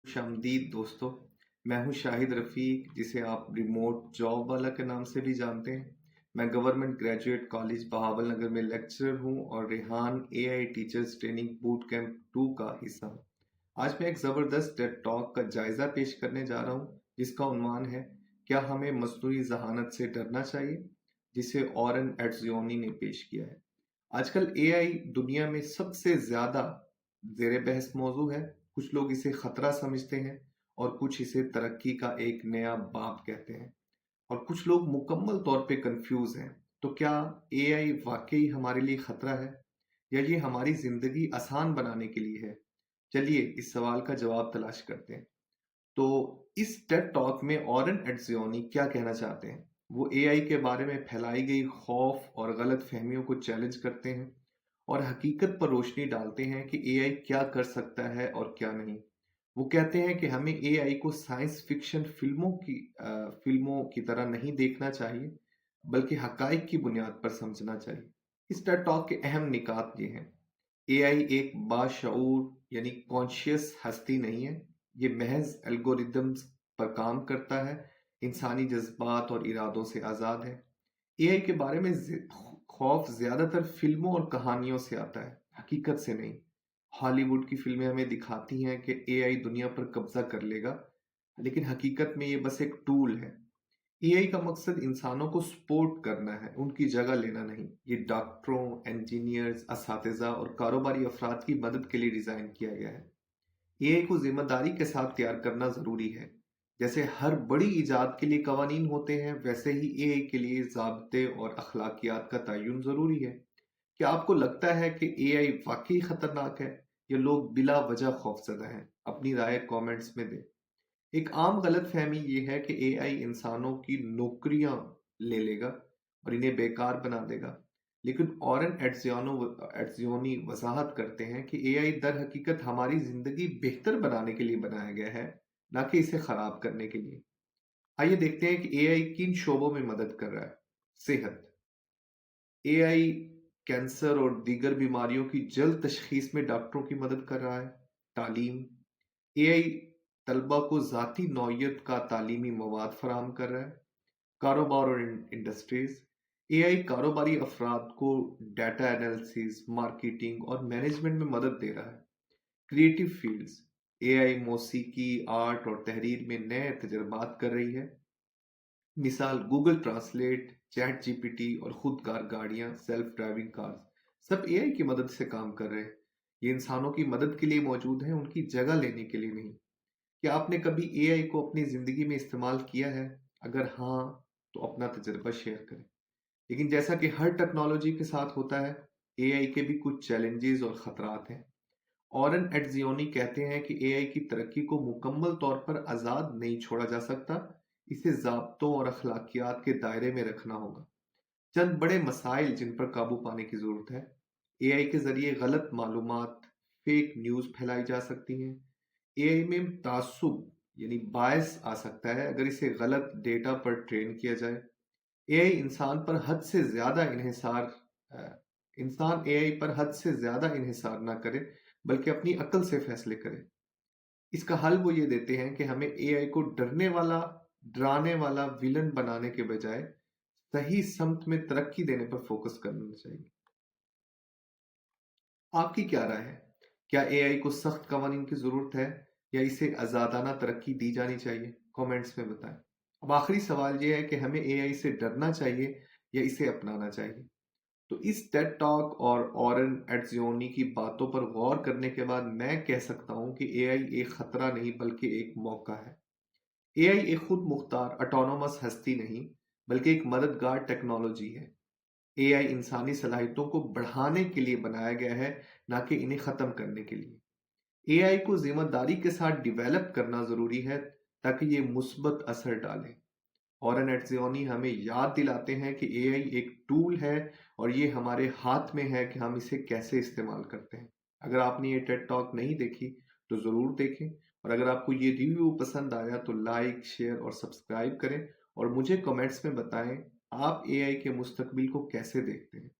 खुशामदीद दोस्तों। मैं हूं शाहिद रफ़ीक, जिसे आप रिमोट जॉब वाला के नाम से भी जानते हैं। मैं गवर्नमेंट ग्रेजुएट कॉलेज बहावल नगर में लेक्चरर हूं और Rehan AI teachers training boot camp 2 का हिस्सा हूं। आज मैं एक ज़बरदस्त टेड टॉक का जायज़ा पेश करने जा रहा हूं, जिसका उन्वान है, क्या हमें मस्नूई ज़हानत से डरना चाहिए, जिसे ऑरन एट्जियोनी ने पेश किया है। आजकल एआई दुनिया में सबसे ज़्यादा ज़ेर बहस मौजू है। कुछ लोग इसे खतरा समझते हैं और कुछ इसे तरक्की का एक नया बाब कहते हैं, और कुछ लोग मुकम्मल तौर पे कंफ्यूज हैं। तो क्या एआई वाकई हमारे लिए खतरा है, या ये हमारी जिंदगी आसान बनाने के लिए है? चलिए इस सवाल का जवाब तलाश करते हैं। तो इस टेड टॉक में ऑरन एट्जियोनी क्या कहना चाहते हैं? वो एआई के बारे में फैलाई गई खौफ और गलत फहमियों को चैलेंज करते हैं और हकीकत पर रोशनी डालते हैं कि एआई क्या कर सकता है और क्या नहीं। वो कहते हैं कि हमें एआई को साइंस फिक्शन फिल्मों की तरह नहीं देखना चाहिए, बल्कि हकाइक की बुनियाद पर समझना चाहिए। इस टेड टॉक के अहम निकात ये हैं। एआई एक बाशऊर यानी कॉन्शियस हस्ती नहीं है। ये महज एल्गोरिदम्स पर काम करता है, इंसानी जज्बात और इरादों से आज़ाद है। एआई के बारे में खौफ ज्यादातर फिल्मों और कहानियों से आता है, हकीकत से नहीं। हॉलीवुड की फिल्में हमें दिखाती हैं कि एआई दुनिया पर कब्जा कर लेगा, लेकिन हकीकत में ये बस एक टूल है। एआई का मकसद इंसानों को सपोर्ट करना है, उनकी जगह लेना नहीं। ये डॉक्टरों, इंजीनियर्स, असातिज़ा और कारोबारी अफराद की मदद के लिए डिज़ाइन किया गया है। एआई को जिम्मेदारी के साथ तैयार करना ज़रूरी है। जैसे हर बड़ी इजाद के लिए कवानीन होते हैं, वैसे ही एआई के लिए ज़ाब्ते और अखलाकियात का तयन ज़रूरी है। क्या आपको लगता है कि एआई वाकई खतरनाक है, या लोग बिला वजह खौफजदा हैं? अपनी राय कमेंट्स में दें। एक आम गलतफहमी ये है कि एआई इंसानों की नौकरियां ले लेगा और इन्हें बेकार बना देगा। लेकिन ऑरन एट्जियोनी वजाहत करते हैं कि एआई दर हकीकत हमारी जिंदगी बेहतर बनाने के लिए बनाया गया है, ना कि इसे खराब करने के लिए। आइए देखते हैं कि एआई किन शोबों में मदद कर रहा है। सेहत। एआई कैंसर और दीगर बीमारियों की जल्द तशखीस में डॉक्टरों की मदद कर रहा है। तालीम। एआई तलबा को ज़ाती नौइयत का तालीमी मवाद फराहम कर रहा है। कारोबार और इंडस्ट्रीज। एआई कारोबारी अफराद को डाटा एनालिसिस, मार्केटिंग और मैनेजमेंट में मदद दे रहा है। Creative fields. एआई मौसीकी, आर्ट और तहरीर में नए तजर्बात कर रही है। मिसाल गूगल ट्रांसलेट, चैट जीपीटी और खुदकार गाड़ियां, सेल्फ ड्राइविंग कार्स, सब एआई की मदद से काम कर रहे हैं। ये इंसानों की मदद के लिए मौजूद हैं, उनकी जगह लेने के लिए नहीं। क्या आपने कभी एआई को अपनी जिंदगी में इस्तेमाल किया है? अगर हाँ, तो अपना तजुर्बा शेयर करें। लेकिन जैसा कि हर टेक्नोलॉजी के साथ होता है, एआई के भी कुछ चैलेंजेस और खतरात हैं। ऑरन एट्जियोनी कहते हैं कि एआई की तरक्की को मुकम्मल तौर पर आज़ाद नहीं छोड़ा जा सकता, इसे ज़ाब्तों और अखलाकियात के दायरे में रखना होगा। चंद बड़े मसाइल जिन पर काबू पाने की ज़रूरत है। एआई के ज़रिए गलत मालूमात, फेक न्यूज़ फैलाई जा सकती हैं। एआई में तासुब यानी बायस आ सकता है अगर इसे गलत डेटा पर ट्रेन किया जाए। एआई इंसान पर हद से ज़्यादा इन्हिसार अ, इंसान एआई पर हद से ज़्यादा इन्हिसार ना करे, बल्कि अपनी अक्ल से फैसले करे। इसका हल वो ये देते हैं कि हमें एआई को डराने वाला विलन बनाने के बजाय सही समत में तरक्की देने पर फोकस करना चाहिए। आपकी क्या राय है? क्या एआई को सख्त कवानीन की जरूरत है, या इसे आजादाना तरक्की दी जानी चाहिए? कमेंट्स में बताएं। अब आखिरी सवाल ये है कि हमें एआई से डरना चाहिए या इसे अपनाना चाहिए? तो इस टेड टॉक और ऑरन एट्जियोनी की बातों पर गौर करने के बाद मैं कह सकता हूं कि एआई एक खतरा नहीं, बल्कि एक मौका है। एआई एक खुद मुख्तार ऑटोनोमस हस्ती नहीं, बल्कि एक मददगार टेक्नोलॉजी है। एआई इंसानी सलाहियतों को बढ़ाने के लिए बनाया गया है, ना कि इन्हें खत्म करने के लिए। एआई को जिम्मेदारी के साथ डिवेलप करना जरूरी है, ताकि ये मुस्बत असर डाले। ऑरन एट्जियोनी हमें याद दिलाते हैं कि एआई एक टूल है, और ये हमारे हाथ में है कि हम इसे कैसे इस्तेमाल करते हैं। अगर आपने ये टेड टॉक नहीं देखी, तो ज़रूर देखें। और अगर आपको ये रिव्यू पसंद आया तो लाइक, शेयर और सब्सक्राइब करें, और मुझे कमेंट्स में बताएं आप एआई के मुस्तकबिल को कैसे देखते हैं।